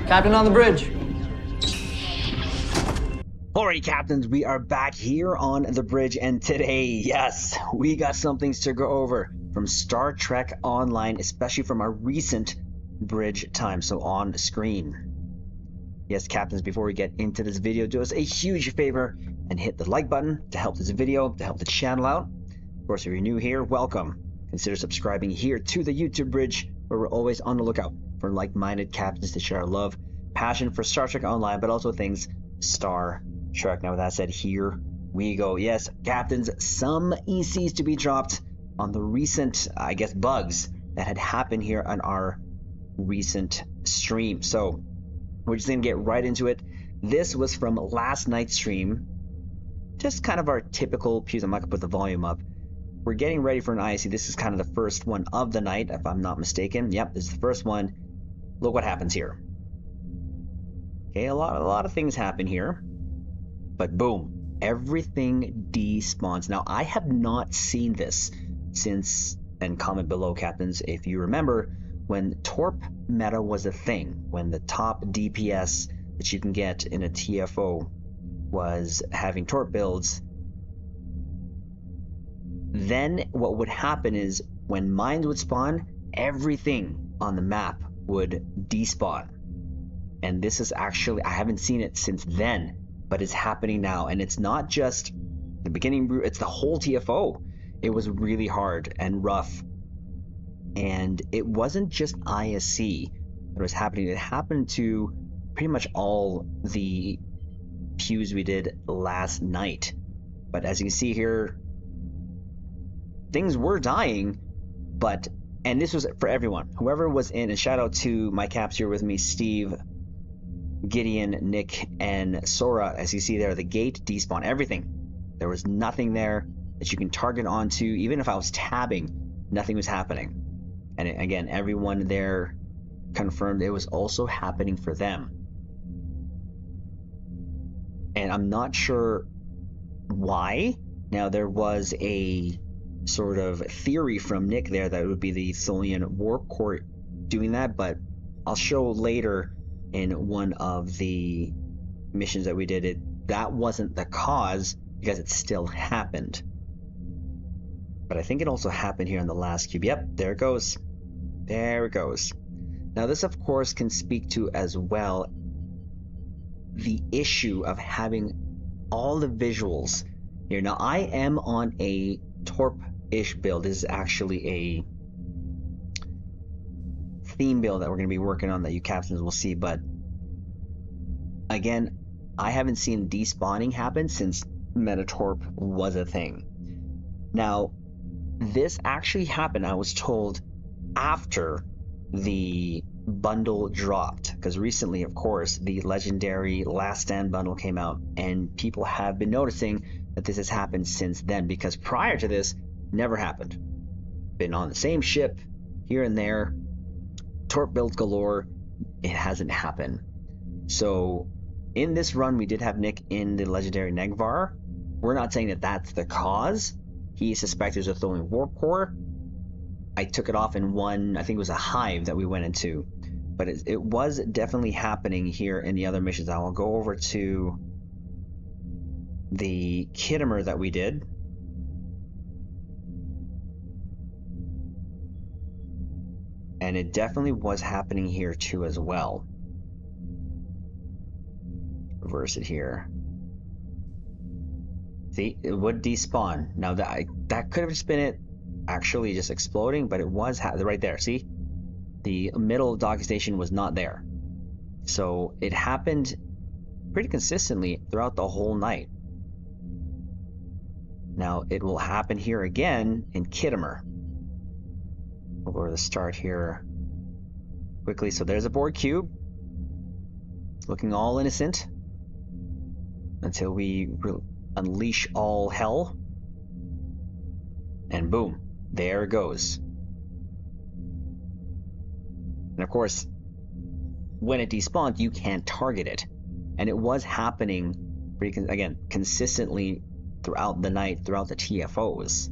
Captain on the bridge. Alright, captains, we are back here on the bridge, and today, yes, we got some things to go over from Star Trek Online, especially from our recent bridge time, so on screen. Yes, captains, before we get into this video, do us a huge favor and hit the like button to help this video, to help the channel out. Of course, if you're new here, welcome. Consider subscribing here to the YouTube bridge, where we're always on the lookout for like-minded captains to share our love, passion for Star Trek Online, but also things Star Trek. Now, with that said, here we go. Yes, captains, some ECs to be dropped on the recent, I guess, bugs that had happened here on our recent stream. So we're just going to get right into it. This was from last night's stream. Just kind of our typical pews. I'm not going to put the volume up. We're getting ready for an IC. This is kind of the first one of the night, if I'm not mistaken. Yep, this is the first one. Look what happens here. Okay, a lot of things happen here. But boom, everything despawns. Now, I have not seen this since, and comment below, captains, if you remember, when Torp meta was a thing, when the top DPS that you can get in a TFO was having Torp builds. Then what would happen is when mines would spawn, everything on the map would despawn. And this is actually, I haven't seen it since then, but it's happening now. And it's not just the beginning, it's the whole TFO. It was really hard and rough. And it wasn't just ISC that was happening. It happened to pretty much all the pews we did last night. But as you can see here, things were dying, but, and this was for everyone, whoever was in, and shout out to my caps here with me, Steve, Gideon, Nick, and Sora. As you see there, the gate despawned everything. There was nothing there that you can target onto. Even if I was tabbing, nothing was happening. And again, everyone there confirmed it was also happening for them. And I'm not sure why. Now, there was a sort of theory from Nick there that it would be the Tholian Warp Core doing that, but I'll show later in one of the missions that we did, that wasn't the cause, because it still happened. But I think it also happened here in the last cube. Yep, there it goes. There it goes. Now, this, of course, can speak to as well the issue of having all the visuals here. Now, I am on a Torp-ish build. This is actually a theme build that we're going to be working on that you captains will see, but again, I haven't seen despawning happen since Metatorp was a thing. Now, this actually happened, I was told, after the bundle dropped, because recently, of course, the legendary Last Stand bundle came out, and people have been noticing that this has happened since then, because prior to this, never happened. Been on the same ship here and there, Torp builds galore, it hasn't happened. So in this run, we did have Nick in the legendary Negvar. We're not saying that that's the cause. He suspected it was a Tholian Warp Core. I took it off in one, I think it was a hive that we went into. But it was definitely happening here in the other missions. I will go over to the Kittimer that we did. And it definitely was happening here too as well. Reverse it here. See, it would despawn. Now that could have just been it actually just exploding, but it was right there. See, the middle docking station was not there. So it happened pretty consistently throughout the whole night. Now it will happen here again in Kittimer. We'll go to the start here quickly. So there's a board cube. It's looking all innocent until we unleash all hell. And boom, there it goes. And of course, when it despawned, you can't target it. And it was happening again consistently throughout the night, throughout the TFOs.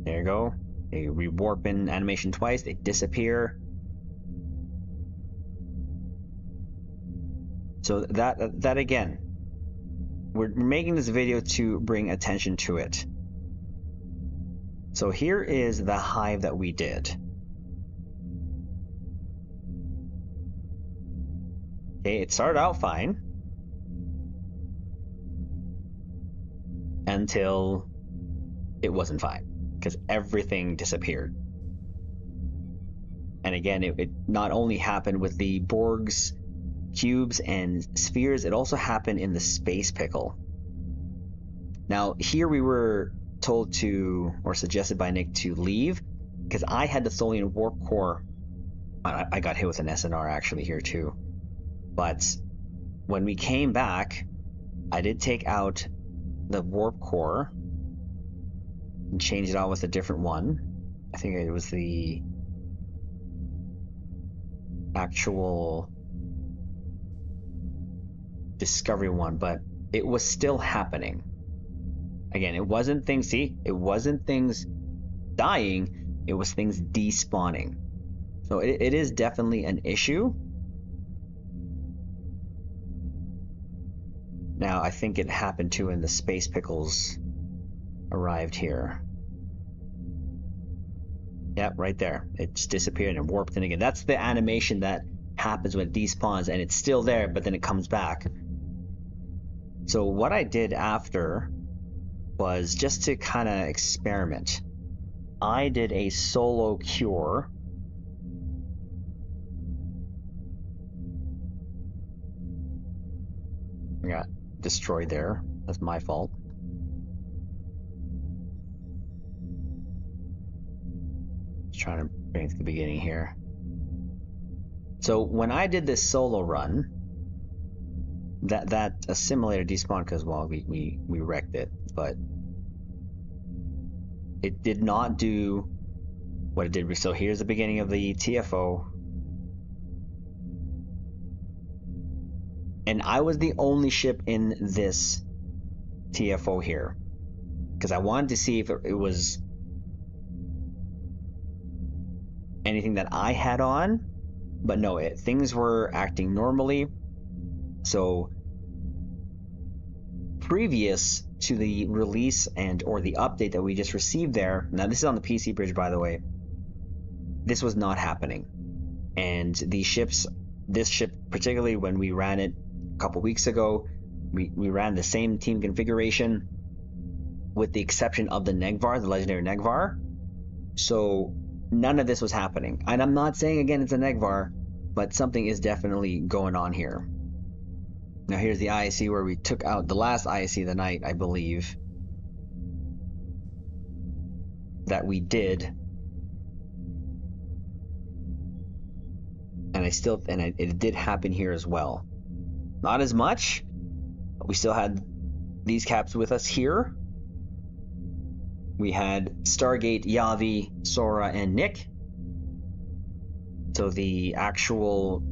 There you go. They rewarp in animation twice, they disappear. So that again, we're making this video to bring attention to it. So here is the hive that we did. Okay, it started out fine until it wasn't fine, because everything disappeared. And again, it not only happened with the Borgs, cubes, and spheres, it also happened in the space pickle. Now, here we were told to, or suggested by Nick to leave, because I had the Tholian warp core. I got hit with an SNR actually here too. But when we came back, I did take out the warp core and change it out with a different one. I think it was the actual discovery one, but it was still happening. Again, it wasn't things, it wasn't things dying, it was things despawning. So it is definitely an issue. Now, I think it happened too when the space pickles arrived here. Yep, right there. It just disappeared and warped in again. That's the animation that happens when it despawns, and it's still there, but then it comes back. So what I did after was just to kind of experiment. I did a solo cure. I got destroyed there. That's my fault. Just trying to bring it to the beginning here. So when I did this solo run, that assimilator despawned because, well, we wrecked it, but it did not do what it did. So here's the beginning of the TFO. And I was the only ship in this TFO here, because I wanted to see if it was anything that I had on, but no, things were acting normally. So previous to the release or the update that we just received there, now this is on the PC bridge, by the way, this was not happening. And these ships, this ship particularly, when we ran it a couple weeks ago, we ran the same team configuration with the exception of the Negvar, the legendary Negvar. So none of this was happening. And I'm not saying again it's a Negvar, but something is definitely going on here. Now here's the ISC where we took out the last ISC of the night, I believe, that we did. And it did happen here as well. Not as much, but we still had these caps with us here. We had Stargate, Yavi, Sora, and Nick. So the actual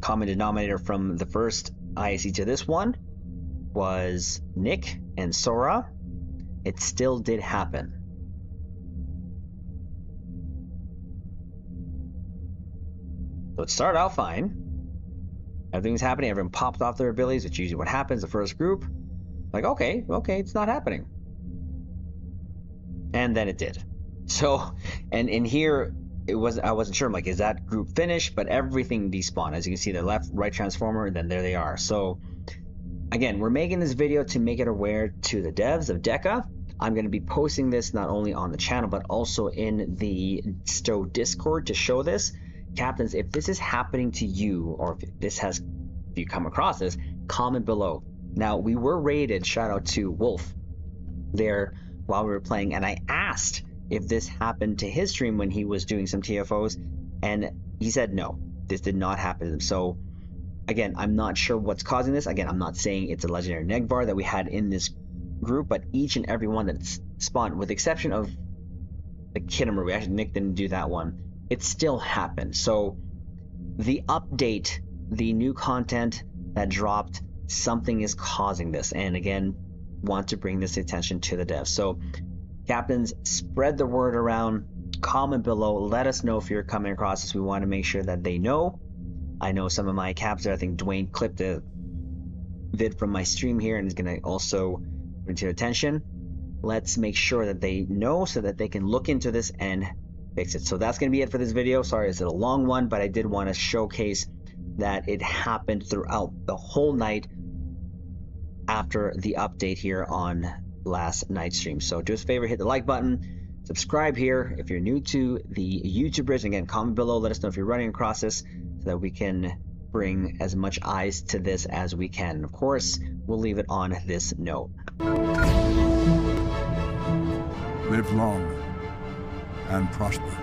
common denominator from the first ISC to this one was Nick and Sora. It still did happen. So it started out fine. Everything's happening. Everyone popped off their abilities, which is usually what happens the first group. Like, okay, it's not happening. And then it did. So, and in here, I wasn't sure. I'm like, is that group finished? But everything despawned. As you can see, the left, right transformer, and then there they are. So, again, we're making this video to make it aware to the devs of Deca. I'm going to be posting this not only on the channel, but also in the Stowe Discord to show this. Captains, if this is happening to you, or if you come across this, comment below. Now, we were raided, shout out to Wolf, there while we were playing, and I asked if this happened to his stream when he was doing some TFOs, and he said no, this did not happen to him. So, again, I'm not sure what's causing this. Again, I'm not saying it's a legendary Negvar that we had in this group, but each and every one that's spawned, with the exception of the Kittimer, actually Nick didn't do that one, it still happened. So the update, the new content that dropped, something is causing this, and again, want to bring this attention to the devs. So captains, spread the word around. comment below. Let us know if you're coming across this. We want to make sure that they know. I know some of my captors. I think Dwayne clipped a vid from my stream here and is going to also bring to your attention. Let's make sure that they know so that they can look into this and fix it. So that's going to be it for this video. Sorry, it's a long one, but I did want to showcase that it happened throughout the whole night after the update here on last night's stream. So do us a favor, hit the like button, subscribe here if you're new to the YouTube bridge. Again, comment below, let us know if you're running across this so that we can bring as much eyes to this as we can. And of course, we'll leave it on this note. Live long and prosper.